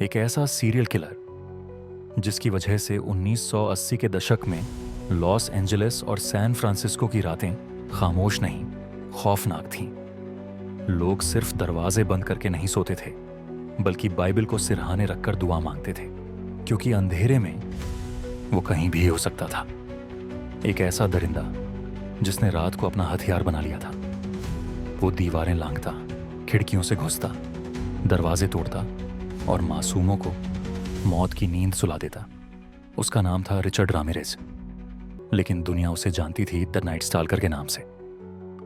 एक ऐसा serial killer जिसकी वजह से 1980 के दशक में लॉस एंजलिस और सैन फ्रांसिस्को की रातें खामोश नहीं, खौफनाक थीं। लोग सिर्फ दरवाजे बंद करके नहीं सोते थे, बल्कि बाइबल को सिरहाने रखकर दुआ मांगते थे, क्योंकि अंधेरे में वो कहीं भी हो सकता था। एक ऐसा दरिंदा जिसने रात को अपना हथियार बना लिया था। वो दीवारें लांघता, खिड़कियों से घुसता, दरवाजे तोड़ता और मासूमों को मौत की नींद सुला देता। उसका नाम था रिचर्ड रामिरेज, लेकिन दुनिया उसे जानती थी द नाइट स्टाल्कर के नाम से।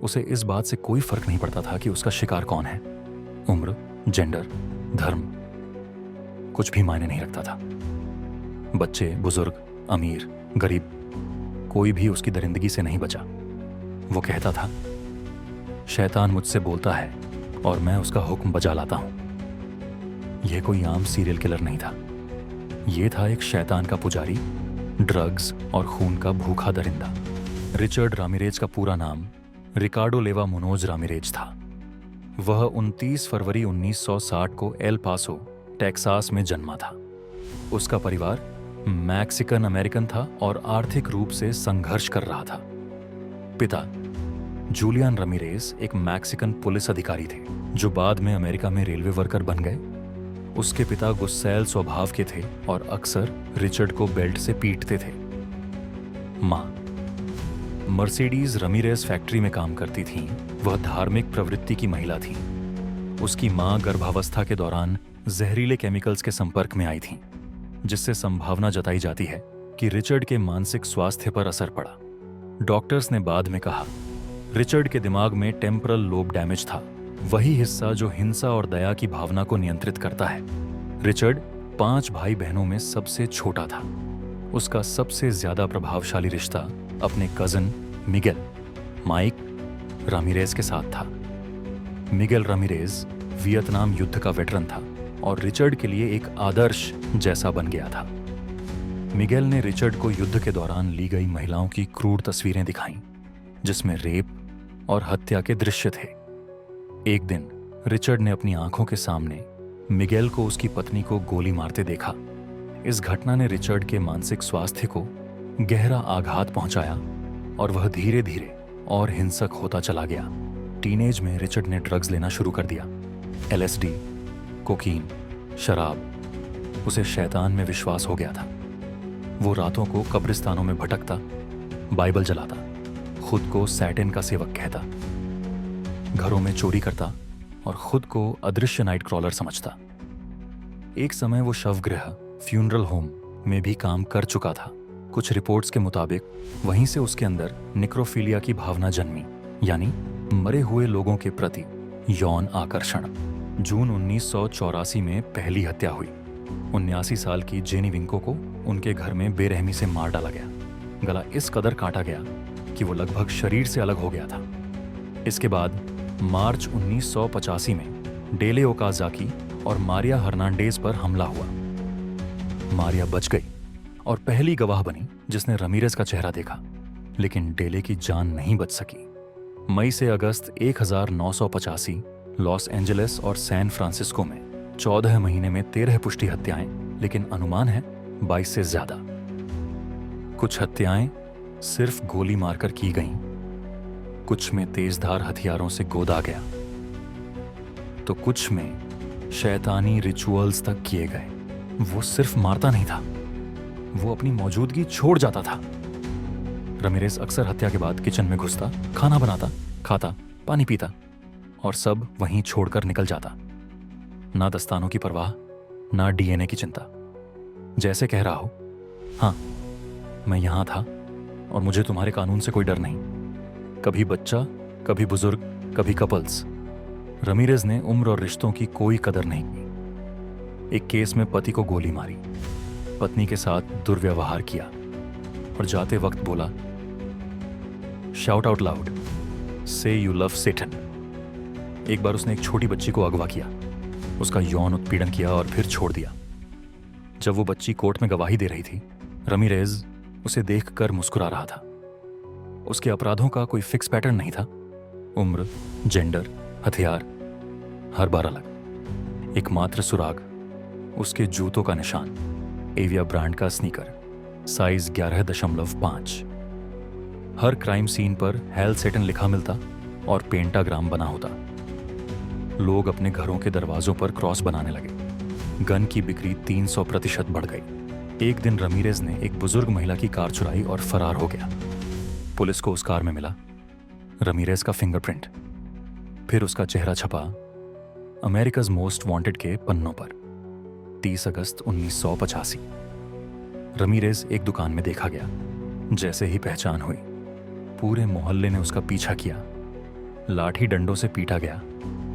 उसे इस बात से कोई फर्क नहीं पड़ता था कि उसका शिकार कौन है। उम्र, जेंडर, धर्म कुछ भी मायने नहीं रखता था। बच्चे, बुजुर्ग, अमीर, गरीब, कोई भी उसकी दरिंदगी से नहीं बचा। वो कहता था, शैतान मुझसे बोलता है और मैं उसका हुक्म बजा लाता हूं। यह कोई आम सीरियल किलर नहीं था। यह था एक शैतान का पुजारी, ड्रग्स और खून का भूखा दरिंदा। रिचर्ड रामिरेज का पूरा नाम रिकार्डो लेवा मुनोज रामिरेज था। वह 29 फरवरी 1960 को एल पासो, टेक्सास में जन्मा था। उसका परिवार मैक्सिकन अमेरिकन था और आर्थिक रूप से संघर्ष कर रहा था। पिता जूलियन रामिरेज एक मैक्सिकन पुलिस अधिकारी थे, जो बाद में अमेरिका में रेलवे वर्कर बन गए। उसके पिता गुस्सैल स्वभाव के थे और अक्सर रिचर्ड को बेल्ट से पीटते थे। माँ मर्सिडीज रामिरेज फैक्ट्री में काम करती थीं। वह धार्मिक प्रवृत्ति की महिला थीं। उसकी माँ गर्भावस्था के दौरान जहरीले केमिकल्स के संपर्क में आई थीं, जिससे संभावना जताई जाती है कि रिचर्ड के मानसिक स्वास्थ्य पर असर पड़ा। डॉक्टर्स ने बाद में कहा, रिचर्ड के दिमाग में टेम्परल लोब डैमेज था, वही हिस्सा जो हिंसा और दया की भावना को नियंत्रित करता है। रिचर्ड 5 भाई बहनों में सबसे छोटा था। उसका सबसे ज्यादा प्रभावशाली रिश्ता अपने कजन मिगेल माइक रामिरेज के साथ था। मिगेल रामिरेज वियतनाम युद्ध का वेटरन था और रिचर्ड के लिए एक आदर्श जैसा बन गया था। मिगेल ने रिचर्ड को युद्ध के दौरान ली गई महिलाओं की क्रूर तस्वीरें दिखाईं, जिसमें रेप और हत्या के दृश्य थे। एक दिन रिचर्ड ने अपनी आंखों के सामने मिगेल को उसकी पत्नी को गोली मारते देखा। इस घटना ने रिचर्ड के मानसिक स्वास्थ्य को गहरा आघात पहुंचाया और वह धीरे धीरे और हिंसक होता चला गया। टीनेज में रिचर्ड ने ड्रग्स लेना शुरू कर दिया। LSD, कोकीन, शराब। उसे शैतान में विश्वास हो गया था। वो रातों को कब्रिस्तानों में भटकता, बाइबल जलाता, खुद को सैटन का सेवक कहता, घरों में चोरी करता और खुद को अदृश्य नाइट क्रॉलर समझता। एक समय वो शवगृह, फ्यूनरल होम में भी काम कर चुका था। कुछ रिपोर्ट्स के मुताबिक वहीं से उसके अंदर निक्रोफीलिया की भावना जन्मी, यानी मरे हुए लोगों के प्रति यौन आकर्षण। जून 1984 में पहली हत्या हुई। 79 साल की जेनी विंको को उनके घर में बेरहमी से मार डाला गया। गला इस कदर काटा गया कि वो लगभग शरीर से अलग हो गया था। इसके बाद मार्च 1985 में डेले ओकाजाकी और मारिया हर्नांडेज पर हमला हुआ। मारिया बच गई और पहली गवाह बनी जिसने रामिरेज का चेहरा देखा, लेकिन डेले की जान नहीं बच सकी। मई से अगस्त 1985 लॉस एंजलिस और सैन फ्रांसिस्को में 14 महीने में 13 पुष्टि हत्याएं, लेकिन अनुमान है 22 से ज्यादा। कुछ हत्याएं सिर्फ गोली मारकर की गईं, कुछ में तेजधार हथियारों से गोदा गया, तो कुछ में शैतानी रिचुअल्स तक किए गए। वो सिर्फ मारता नहीं था, वो अपनी मौजूदगी छोड़ जाता था। रामिरेज अक्सर हत्या के बाद किचन में घुसता, खाना बनाता, खाता, पानी पीता और सब वहीं छोड़कर निकल जाता। ना दस्तानों की परवाह, ना DNA की चिंता। जैसे कह रहा हो, हाँ, मैं यहां था और मुझे तुम्हारे कानून से कोई डर नहीं। कभी बच्चा, कभी बुजुर्ग, कभी कपल्स। रामिरेज ने उम्र और रिश्तों की कोई कदर नहीं की। एक केस में पति को गोली मारी, पत्नी के साथ दुर्व्यवहार किया और जाते वक्त बोला, शाउट आउट लाउड, से यू लव सेटन। एक बार उसने एक छोटी बच्ची को अगवा किया, उसका यौन उत्पीड़न किया और फिर छोड़ दिया। जब वो बच्ची कोर्ट में गवाही दे रही थी, रामिरेज उसे देखकर मुस्कुरा रहा था। उसके अपराधों का कोई फिक्स पैटर्न नहीं था। उम्र, जेंडर, हथियार, हर बार अलग। एकमात्र सुराग उसके जूतों का निशान, एविया ब्रांड का स्नीकर, साइज 11.5। हर क्राइम सीन पर हेल सेटन लिखा मिलता और पेंटाग्राम बना होता। लोग अपने घरों के दरवाजों पर क्रॉस बनाने लगे। गन की बिक्री 300% बढ़ गई। एक दिन रमीरेज ने एक बुजुर्ग महिला की कार चुराई और फरार हो गया। पुलिस को उस कार में मिला रमीरेज का फिंगरप्रिंट। फिर उसका चेहरा छपा अमेरिकाज मोस्ट वांटेड के पन्नों पर। 30 अगस्त 1985। रमीरेज एक दुकान में देखा गया। जैसे ही पहचान हुई, पूरे मोहल्ले ने उसका पीछा किया। लाठी डंडों से पीटा गया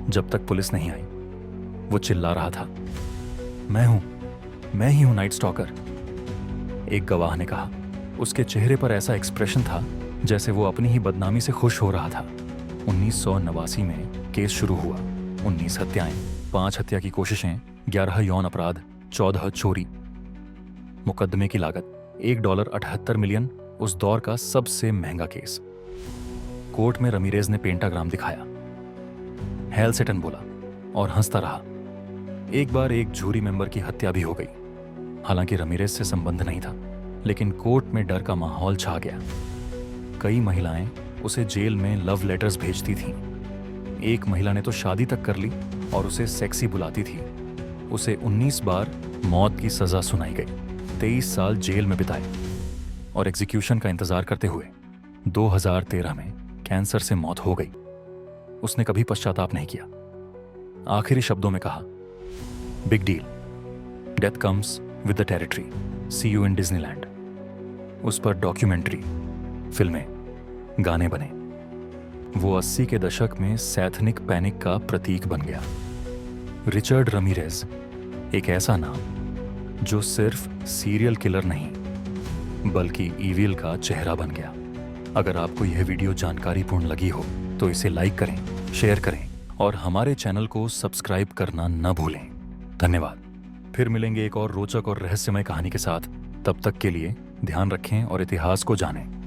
जब तक पुलिस नहीं आई। वो चिल्ला रहा था, मैं ही हूं नाइट स्टॉकर। एक गवाह ने कहा, उसके चेहरे पर ऐसा एक्सप्रेशन था जैसे वो अपनी ही बदनामी से खुश हो रहा था। 1989 में केस शुरू हुआ। 19 हत्याएं, 5 हत्या की कोशिशें, 11 यौन अपराध, 14 चोरी। मुकदमे की लागत $1.78 मिलियन, उस दौर का सबसे महंगा केस। कोर्ट में रमीरेज ने पेंटाग्राम दिखाया। हेल सेटन बोला और हंसता रहा। एक बार एक जूरी मेंबर की हत्या भी हो गई। हालांकि रमीरेज से संबंध नहीं था, लेकिन कोर्ट में डर का माहौल छा गया। कई महिलाएं उसे जेल में लव लेटर्स भेजती थीं। एक महिला ने तो शादी तक कर ली और उसे सेक्सी बुलाती थी। उसे 19 बार मौत की सजा सुनाई गई। 23 साल जेल में बिताए और एग्जीक्यूशन का इंतजार करते हुए 2013 में कैंसर से मौत हो गई। उसने कभी पश्चाताप नहीं किया। आखिरी शब्दों में कहा, big deal, death comes with the territory, see you in Disneyland. उस पर डॉक्यूमेंट्री, फिल्में, गाने बने। वो 80 के दशक में सैथनिक पैनिक का प्रतीक बन गया। रिचर्ड रमीरेज, एक ऐसा नाम जो सिर्फ सीरियल किलर नहीं बल्कि ईविल का चेहरा बन गया। अगर आपको यह वीडियो जानकारीपूर्ण लगी हो तो इसे लाइक करें, शेयर करें और हमारे चैनल को सब्सक्राइब करना न भूलें। धन्यवाद। फिर मिलेंगे एक और रोचक और रहस्यमय कहानी के साथ। तब तक के लिए ध्यान रखें और इतिहास को जानें।